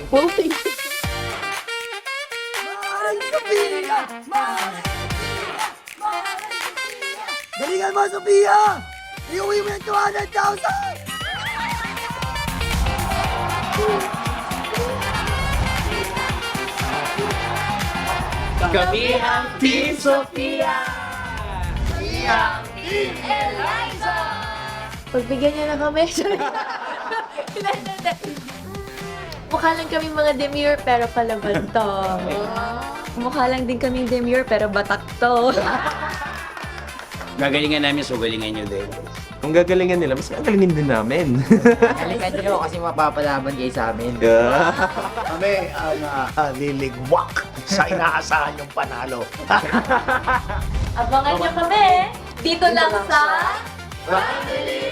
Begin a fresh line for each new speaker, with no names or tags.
Wow, thank you.
Maring Sophia! Maring Sophia! Maring Sophia! Galingan mo, Sophia! Iuwi mo yung 200,000!
Kami ang Team Sophia!
Pagbigyan niyo na kami. Mukha lang kami mga demure pero palaban to. Mukha lang din kaming demure pero batak to.
Gagalingan namin, so galingan nyo din.
Kung gagalingan nila, mas gagalingin din namin.
Halika nyo kasi mapapalaban kayo sa amin.
Kami ang liligwak sa inaasahan yung panalo.
Abangan niyo kami dito lang sa
Family